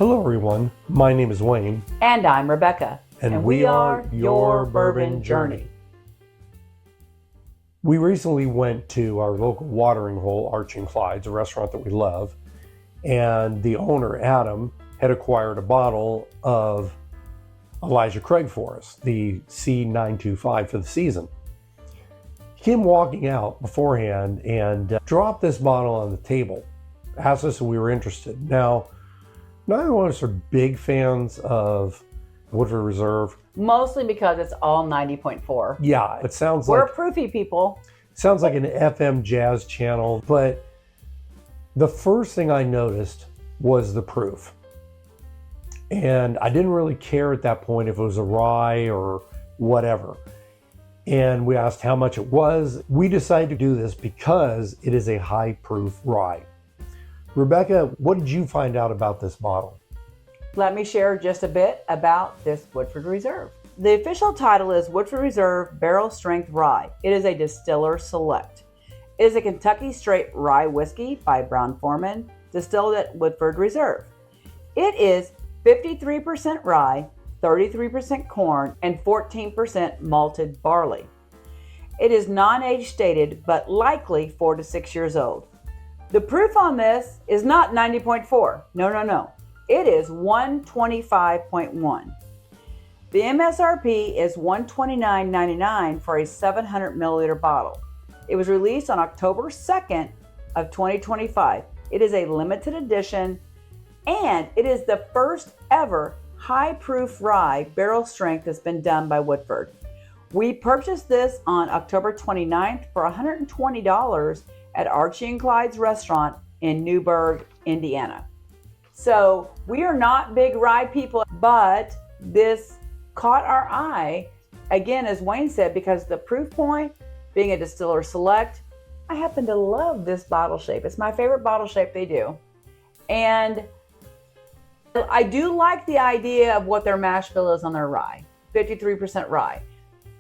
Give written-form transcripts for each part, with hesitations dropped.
Hello everyone, my name is Wayne. And I'm Rebecca. And we are Your Bourbon Journey. We recently went to our local watering hole, Archie and Clyde's, a restaurant that we love. And the owner, Adam, had acquired a bottle of Elijah Craig for us, the C925 for the season. He came walking out beforehand and dropped this bottle on the table, asked us if we were interested. Now, neither one of us are big fans of Woodford Reserve. Mostly because it's all 90.4. Yeah, it sounds We're like proofy people. sounds like an FM jazz channel, but the first thing I noticed was the proof. And I didn't really care at that point if it was a rye or whatever. And we asked how much it was. We decided to do this because it is a high proof rye. Rebecca, what did you find out about this bottle? Let me share just a bit about this Woodford Reserve. The official title is Woodford Reserve Barrel Strength Rye. It is a Distiller Select. It is a Kentucky Straight Rye Whiskey by Brown-Forman, distilled at Woodford Reserve. It is 53% rye, 33% corn, and 14% malted barley. It is non-age stated, but likely 4 to 6 years old. The proof on this is not 90.4. No. It is 125.1. The MSRP is $129.99 for a 700 milliliter bottle. It was released on October 2nd of 2025. It is a limited edition, and it is the first ever high proof rye barrel strength that's been done by Woodford. We purchased this on October 29th for $120 at Archie and Clyde's restaurant in Newburgh, Indiana. So we are not big rye people, but this caught our eye, again, as Wayne said, because the proof point, being a Distiller Select, I happen to love this bottle shape. It's my favorite bottle shape they do. And I do like the idea of what their mash bill is on their rye, 53% rye.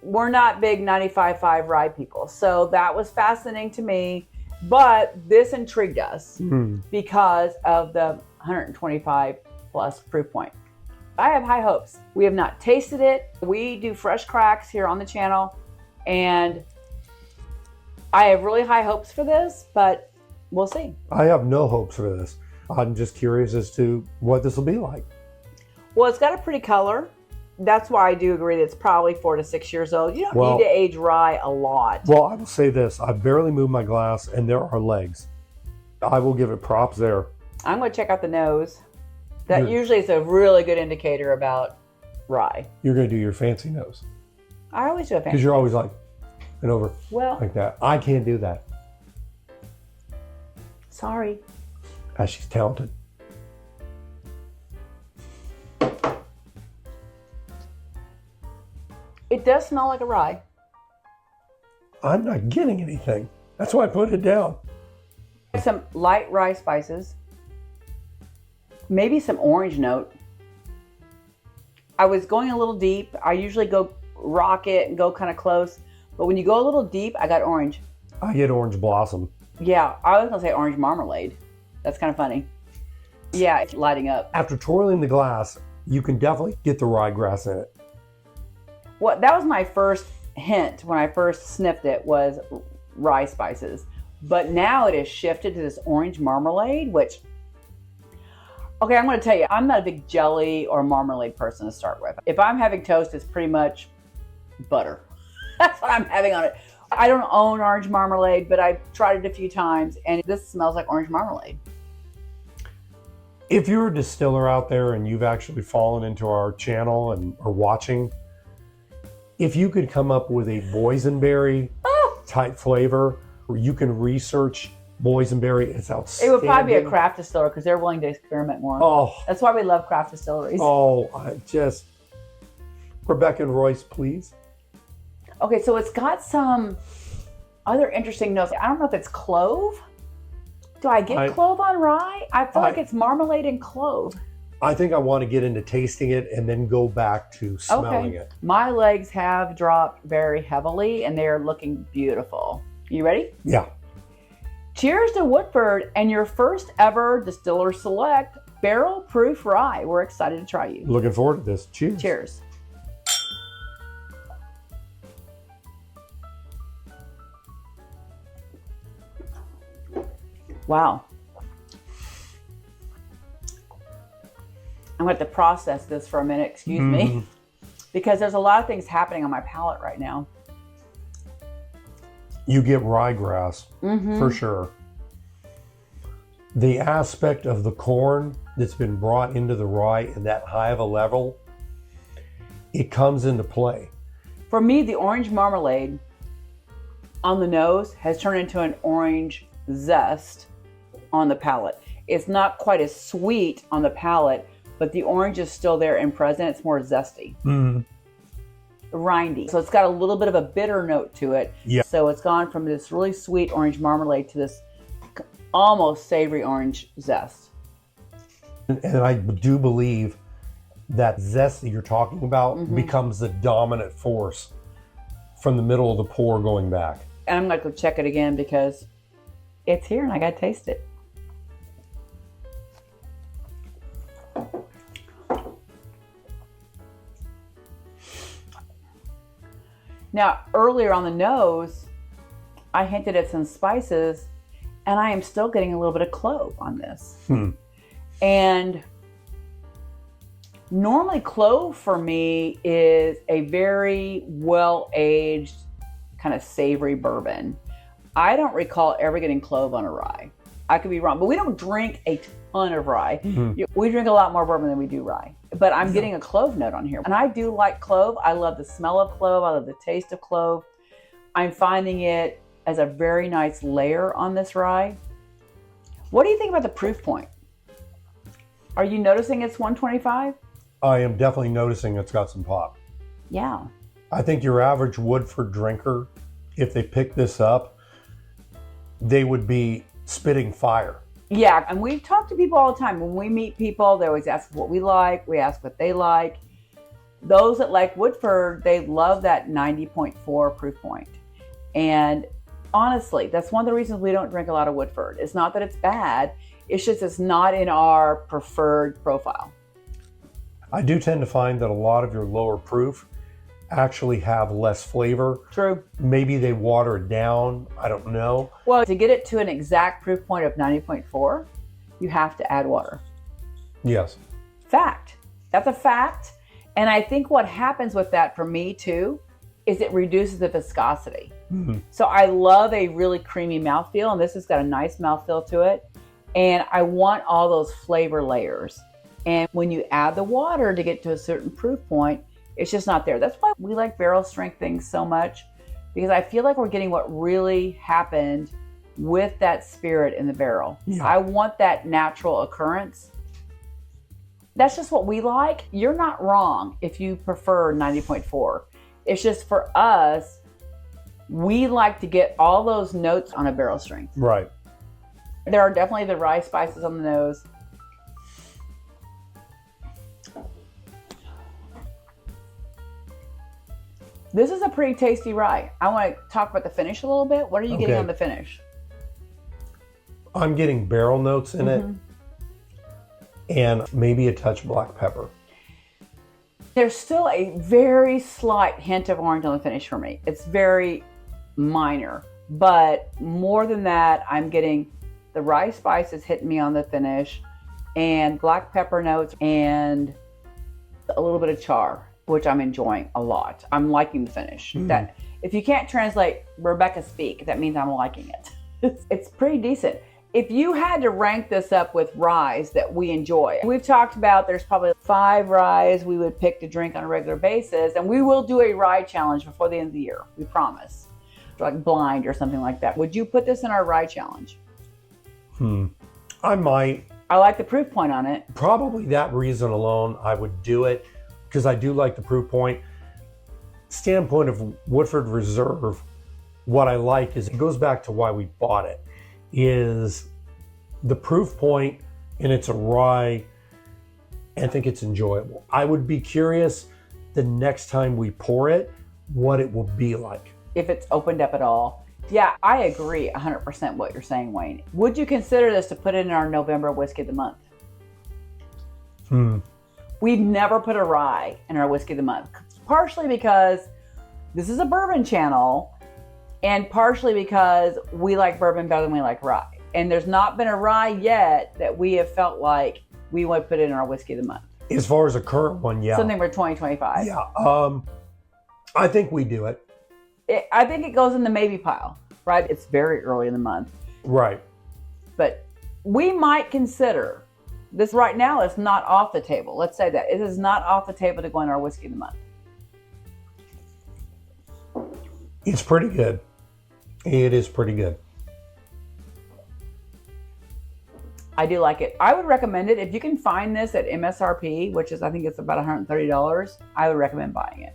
We're not big 95.5 rye people, so that was fascinating to me. But this intrigued us because of the 125 plus proof point. I have high hopes. We have not tasted it. We do fresh cracks here on the channel, and I have really high hopes for this, but we'll see. I have no hopes for this. I'm just curious as to what this will be like. Well, it's got a pretty color. That's why I do agree that it's probably 4 to 6 years old. You don't need to age rye a lot. Well, I will say this. I barely moved my glass, and there are legs. I will give it props there. I'm going to check out the nose. That usually is a really good indicator about rye. You're going to do your fancy nose. I always do a fancy because you're always like, and over well, like that. I can't do that. Sorry. She's talented. It does smell like a rye. I'm not getting anything. That's why I put it down. Some light rye spices. Maybe some orange note. I was going a little deep. I usually go rocket and go kind of close. But when you go a little deep, I got orange. I get orange blossom. Yeah, I was going to say orange marmalade. That's kind of funny. Yeah, it's lighting up. After twirling the glass, you can definitely get the ryegrass in it. Well, that was my first hint when I first sniffed it, was rye spices. But now it has shifted to this orange marmalade, which, okay, I'm going to tell you, I'm not a big jelly or marmalade person to start with. If I'm having toast, it's pretty much butter. That's what I'm having on it. I don't own orange marmalade, but I've tried it a few times, and this smells like orange marmalade. If you're a distiller out there and you've actually fallen into our channel and are watching, if you could come up with a boysenberry type flavor, where you can research boysenberry, it's outstanding. It would probably be a craft distiller because they're willing to experiment more. Oh, that's why we love craft distilleries. Oh, Rebecca and Royce, please. Okay, so it's got some other interesting notes. I don't know if it's clove. Do I get clove on rye? I feel like it's marmalade and clove. I think I want to get into tasting it and then go back to smelling it. My legs have dropped very heavily and they're looking beautiful. You ready? Yeah. Cheers to Woodford and your first ever Distiller Select barrel proof rye. We're excited to try you. Looking forward to this. Cheers. Cheers. Wow. I'm going to have to process this for a minute, excuse me, because there's a lot of things happening on my palate right now. You get ryegrass, for sure. The aspect of the corn that's been brought into the rye in that high of a level, it comes into play. For me, the orange marmalade on the nose has turned into an orange zest on the palate. It's not quite as sweet on the palate, but the orange is still there and present. It's more zesty. Rindy. So it's got a little bit of a bitter note to it. Yeah. So it's gone from this really sweet orange marmalade to this almost savory orange zest. And I do believe that zest that you're talking about becomes the dominant force from the middle of the pour going back. And I'm going to go check it again because it's here and I got to taste it. Now, earlier on the nose, I hinted at some spices, and I am still getting a little bit of clove on this. And normally clove for me is a very well-aged, kind of savory bourbon. I don't recall ever getting clove on a rye. I could be wrong, but we don't drink a ton of rye. We drink a lot more bourbon than we do rye. But I'm getting a clove note on here. And I do like clove. I love the smell of clove. I love the taste of clove. I'm finding it as a very nice layer on this rye. What do you think about the proof point? Are you noticing it's 125? I am definitely noticing it's got some pop. Yeah. I think your average Woodford drinker, if they pick this up, they would be spitting fire. Yeah, and we talk to people all the time. When we meet people, they always ask what we like. We ask what they like. Those that like Woodford, they love that 90.4 proof point. And honestly, that's one of the reasons we don't drink a lot of Woodford. It's not that it's bad. It's just it's not in our preferred profile. I do tend to find that a lot of your lower proof actually have less flavor. True. Maybe they water it down. I don't know. Well, to get it to an exact proof point of 90.4, you have to add water. Yes. Fact. That's a fact. And I think what happens with that for me too is it reduces the viscosity. So I love a really creamy mouthfeel, and this has got a nice mouthfeel to it. And I want all those flavor layers. And when you add the water to get to a certain proof point, it's just not there. That's why we like barrel strength things so much, because I feel like we're getting what really happened with that spirit in the barrel. Yeah. I want that natural occurrence. That's just what we like. You're not wrong if you prefer 90.4. It's just for us, we like to get all those notes on a barrel strength. Right. There are definitely the rye spices on the nose. This is a pretty tasty rye. I want to talk about the finish a little bit. What are you getting on the finish? I'm getting barrel notes in it and maybe a touch black pepper. There's still a very slight hint of orange on the finish for me. It's very minor, but more than that, I'm getting the rye spices hitting me on the finish and black pepper notes and a little bit of char, which I'm enjoying a lot. I'm liking the finish. That if you can't translate Rebecca speak, that means I'm liking it. It's pretty decent. If you had to rank this up with ryes that we enjoy, we've talked about there's probably 5 ryes we would pick to drink on a regular basis, and we will do a rye challenge before the end of the year. We promise. Like blind or something like that. Would you put this in our rye challenge? I might. I like the proof point on it. Probably that reason alone, I would do it, because I do like the proof point. Standpoint of Woodford Reserve, what I like is it goes back to why we bought it, is the proof point, and it's a rye, and I think it's enjoyable. I would be curious the next time we pour it, what it will be like. If it's opened up at all. Yeah, I agree 100% what you're saying, Wayne. Would you consider this to put it in our November Whiskey of the Month? We've never put a rye in our whiskey of the month, partially because this is a bourbon channel, and partially because we like bourbon better than we like rye. And there's not been a rye yet that we have felt like we would put in our whiskey of the month. As far as a current one, yeah. Something for 2025. Yeah. I think we do it. I think it goes in the maybe pile, right? It's very early in the month. Right. But we might consider this right now. It's not off the table. Let's say that. It is not off the table to go in our whiskey of the month. It's pretty good. It is pretty good. I do like it. I would recommend it. If you can find this at MSRP, which is, I think it's about $130, I would recommend buying it.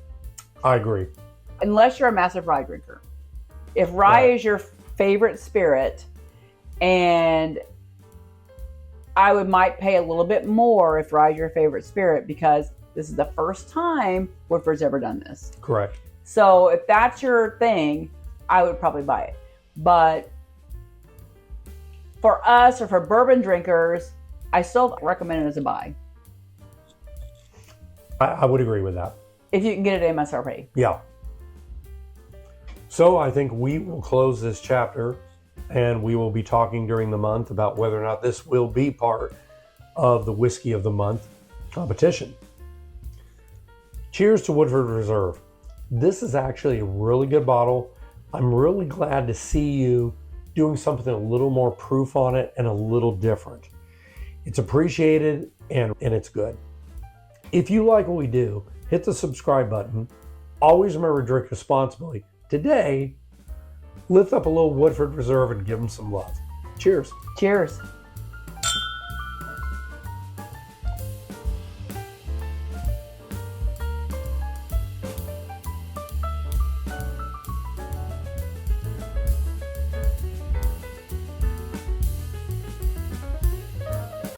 I agree. Unless you're a massive rye drinker. If rye is your favorite spirit, and I might pay a little bit more if rye is your favorite spirit, because this is the first time Woodford's ever done this. Correct. So if that's your thing, I would probably buy it. But for us, or for bourbon drinkers, I still recommend it as a buy. I would agree with that. If you can get it at MSRP. Yeah. So I think we will close this chapter, and we will be talking during the month about whether or not this will be part of the Whiskey of the Month competition. Cheers to Woodford Reserve. This is actually a really good bottle. I'm really glad to see you doing something a little more proof on it and a little different. It's appreciated and it's good. If you like what we do, hit the subscribe button. Always remember to drink responsibly. Today, lift up a little Woodford Reserve and give them some love. Cheers. Cheers.